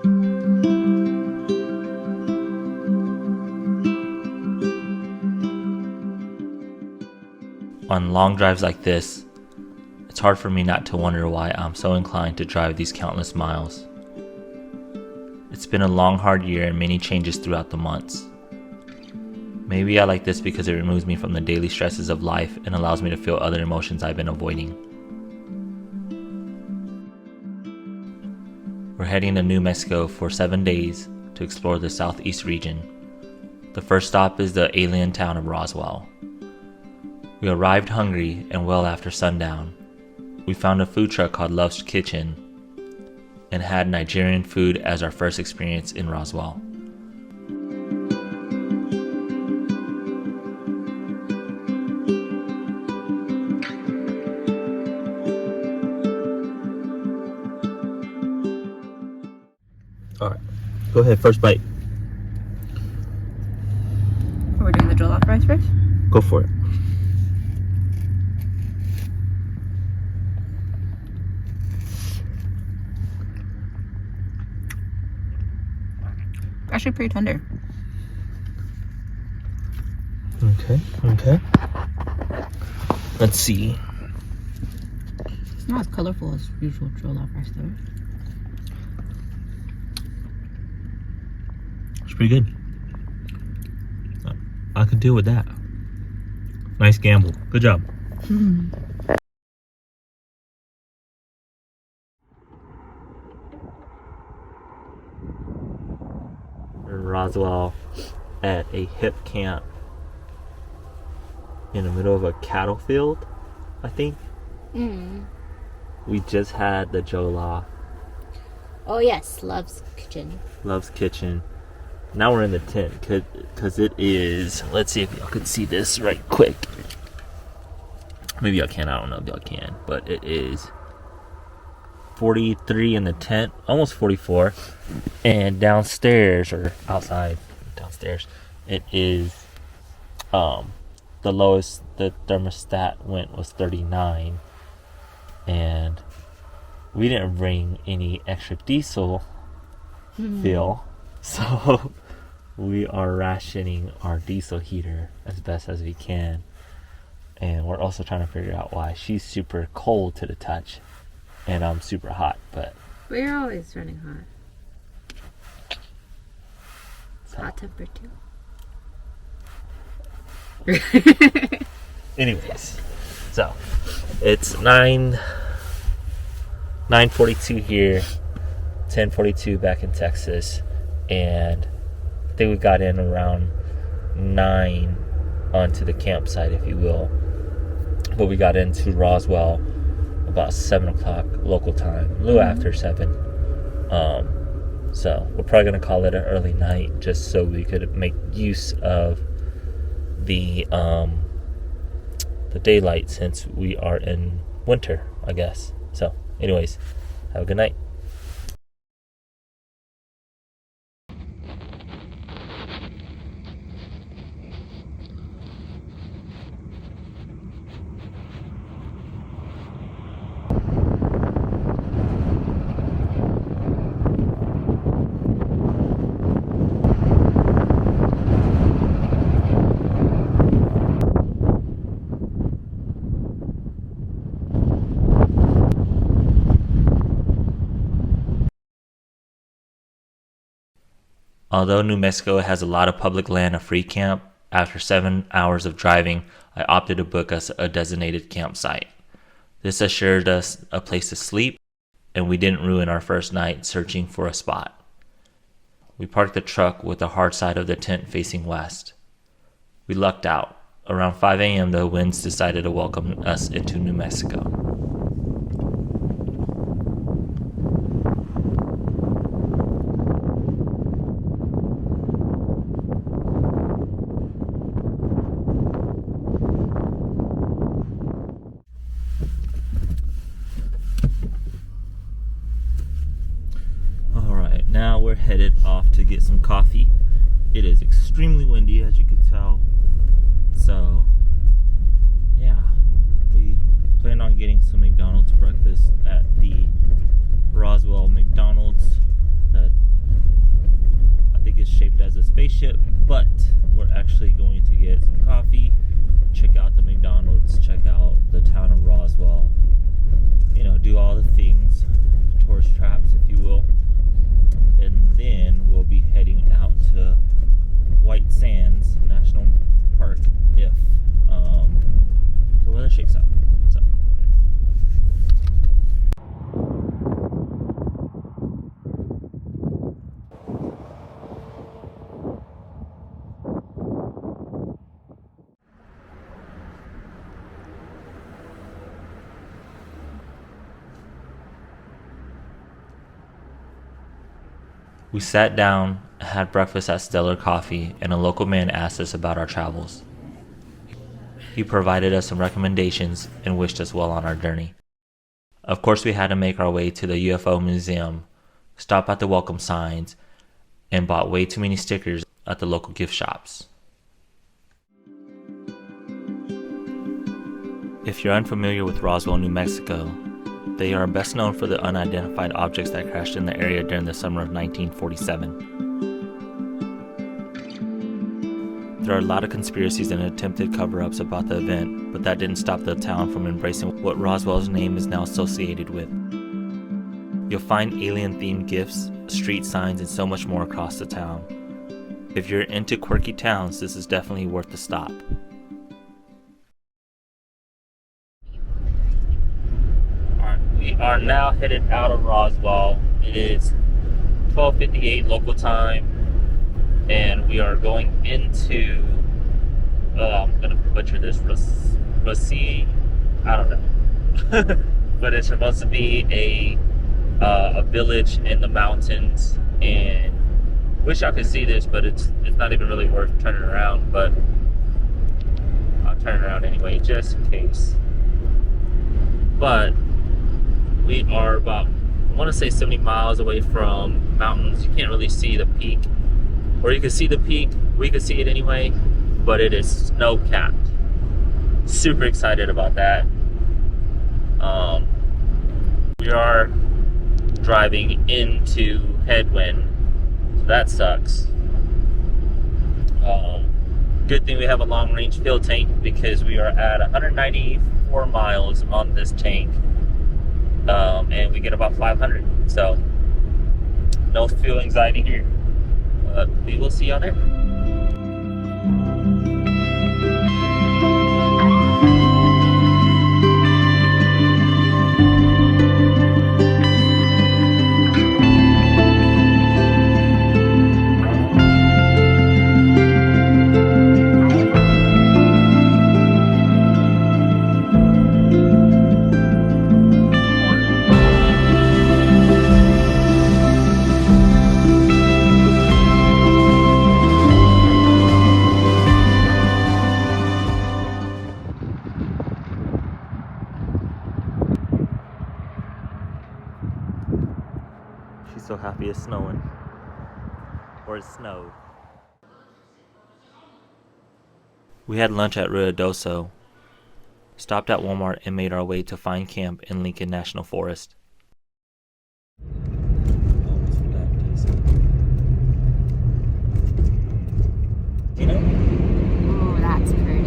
On long drives like this, it's hard for me not to wonder why I'm so inclined to drive these countless miles. It's been a long, hard year and many changes throughout the months. Maybe I like this because it removes me from the daily stresses of life and allows me to feel other emotions I've been avoiding. We're heading to New Mexico for 7 days to explore the southeast region. The first stop is the alien town of Roswell. We arrived hungry and well after sundown. We found a food truck called Love's Kitchen and had Nigerian food as our first experience in Roswell. Alright, go ahead, first bite. Are we doing the jollof rice first? Go for it. Actually pretty tender. Okay. Let's see. It's not as colorful as usual jollof rice though. It's pretty good. I could deal with that. Nice gamble. Good job. Roswell at a hip camp in the middle of a cattle field, I think. We just had the jollof. Oh yes, Love's Kitchen. Love's Kitchen. Now we're in the tent because it is, let's see if y'all can see this right quick. Maybe y'all can, I don't know if y'all can, but it is 43 in the tent, almost 44, and downstairs, or outside, downstairs, it is, the lowest the thermostat went was 39, and we didn't bring any extra diesel fuel, so we are rationing our diesel heater as best as we can, and we're also trying to figure out why she's super cold to the touch and I'm super hot, but We're always running hot. so. Hot temper too. Anyways, so it's 9:42 here, 10:42 back in Texas, and I think we got in around 9 onto the campsite, if you will. But we got into Roswell about 7 o'clock local time, a little after 7. So we're probably gonna call it an early night just so we could make use of the daylight since we are in winter, I guess. So anyways, have a good night. Although New Mexico has a lot of public land, a free camp, after 7 hours of driving, I opted to book us a designated campsite. This assured us a place to sleep, and we didn't ruin our first night searching for a spot. We parked the truck with the hard side of the tent facing west. We lucked out. Around 5 a.m., the winds decided to welcome us into New Mexico. Now we're headed off to get some coffee. It is extremely windy, as you can tell. So, yeah, we plan on getting some McDonald's breakfast at the Roswell McDonald's. The shaped as a spaceship, but we're actually going to get some coffee, check out the McDonald's, check out the town of Roswell, you know, do all the things, tourist traps, if you will, and then we'll be heading out to White Sands National Park if the weather shakes out. So. We sat down, had breakfast at Stellar Coffee, and a local man asked us about our travels. He provided us some recommendations and wished us well on our journey. Of course, we had to make our way to the UFO Museum, stop at the welcome signs, and bought way too many stickers at the local gift shops. If you're unfamiliar with Roswell, New Mexico, they are best known for the unidentified objects that crashed in the area during the summer of 1947. There are a lot of conspiracies and attempted cover-ups about the event, but that didn't stop the town from embracing what Roswell's name is now associated with. You'll find alien-themed gifts, street signs, and so much more across the town. If you're into quirky towns, this is definitely worth the stop. We are now headed out of Roswell. It is 12:58 local time, and we are going into, I'm going to butcher this, Rossi, I don't know. But it's supposed to be a village in the mountains, and wish I could see this, but it's not even really worth turning around, but I'll turn around anyway, just in case. But we are about, I want to say 70 miles away from mountains. You can't really see the peak, or you can see the peak. We could see it anyway, but it is snow-capped. Super excited about that. We are driving into headwind, so that sucks. Good thing we have a long-range fuel tank, because we are at 194 miles on this tank. And we get about 500, so no fuel anxiety here. We will see y'all there. She's so happy it's snowing. Or it snowed. We had lunch at Ruidoso, stopped at Walmart, and made our way to Find Camp in Lincoln National Forest. You know? Oh, that's pretty.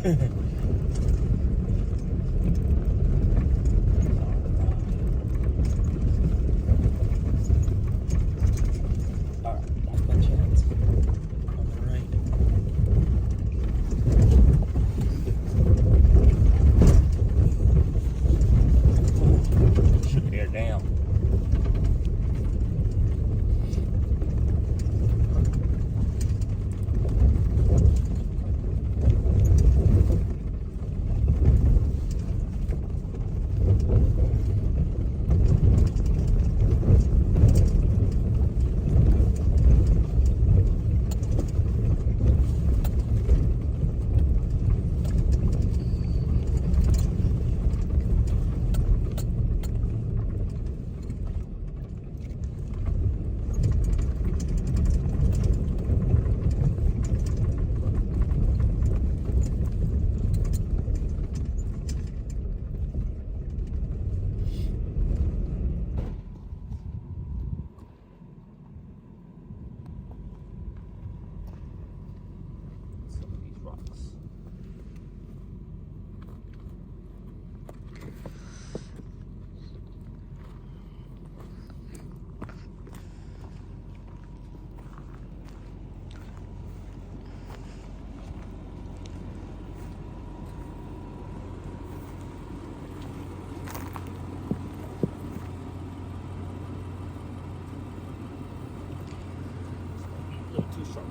Alright, that's my chance. On the right. Should bear down. Too sharp.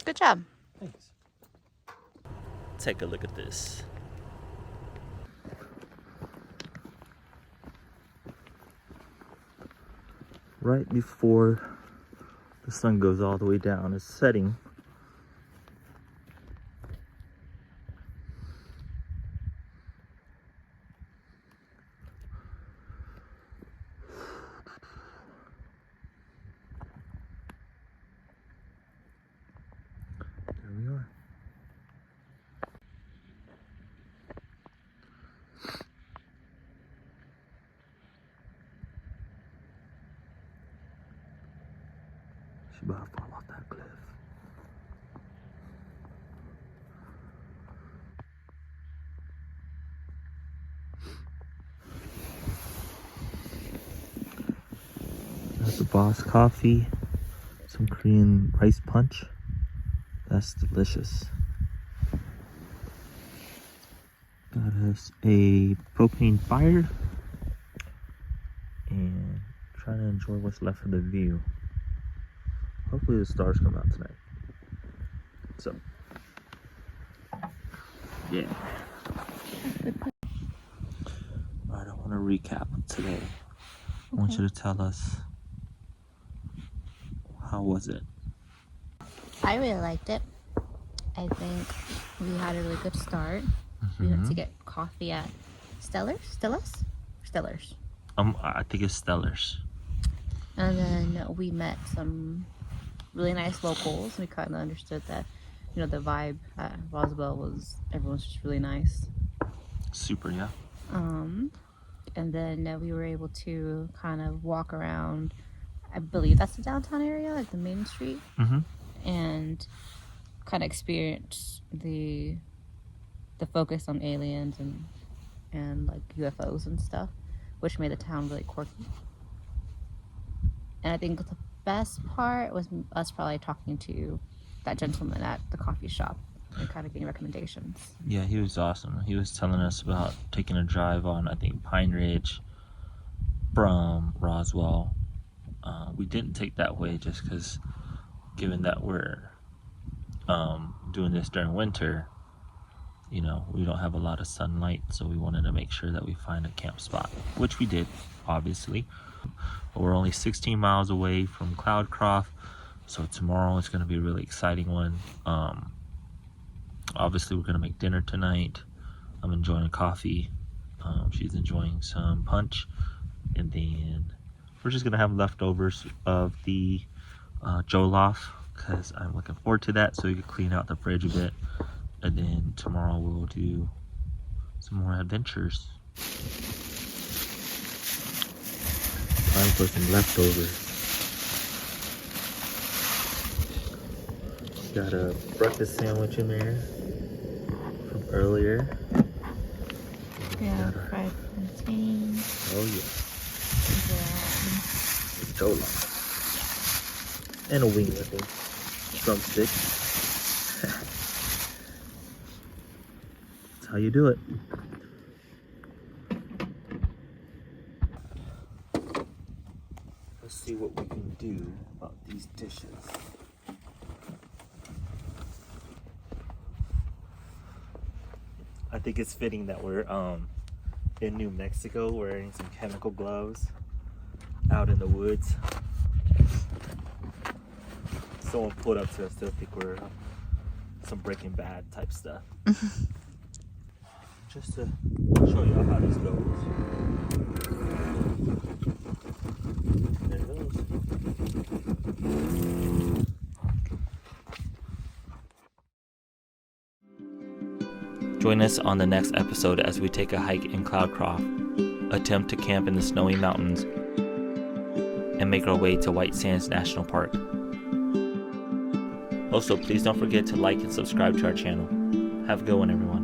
Good job. Thanks. Take a look at this. Right before the sun goes all the way down, it's setting. There we are. She's about to fall off that cliff. That's the Boss coffee, some Korean rice punch. That's delicious. Got us a propane fire and trying to enjoy what's left of the view. Hopefully the stars come out tonight. So, yeah. Alright, I want to recap today. I want you to tell us, how was it? I really liked it. I think we had a really good start. We went to get coffee at Stellar's. I think it's Stellar's. And then we met some really nice locals. We kind of understood that, you know, the vibe at Roswell was, everyone's just really nice. Super, yeah. And then we were able to kind of walk around, I believe that's the downtown area, like the main street, and kind of experience the focus on aliens and like UFOs and stuff, which made the town really quirky. And I think the best part was us probably talking to that gentleman at the coffee shop and kind of getting recommendations. Yeah, he was awesome. He was telling us about taking a drive on, I think, Pine Ridge from Roswell. We didn't take that way just because, given that we're doing this during winter, you know, we don't have a lot of sunlight, so we wanted to make sure that we find a camp spot, which we did, obviously. But we're only 16 miles away from Cloudcroft, so tomorrow is going to be a really exciting one. Obviously, we're going to make dinner tonight. I'm enjoying coffee. She's enjoying some punch. And then we're just going to have leftovers of the jollof, because I'm looking forward to that, so we can clean out the fridge a bit. And then tomorrow we'll do some more adventures. Time for some leftovers. Got a breakfast sandwich in there from earlier. Yeah, fried plantain. Oh yeah. And, Jollof. And a wing with it. Drumstick. That's how you do it. Let's see what we can do about these dishes. I think it's fitting that we're in New Mexico wearing some chemical gloves out in the woods. Someone pulled up to us, they'll think we're some Breaking Bad type stuff. Just to show you how this goes. There it goes. Join us on the next episode as we take a hike in Cloudcroft, attempt to camp in the snowy mountains, and make our way to White Sands National Park. Also, please don't forget to like and subscribe to our channel. Have a good one, everyone.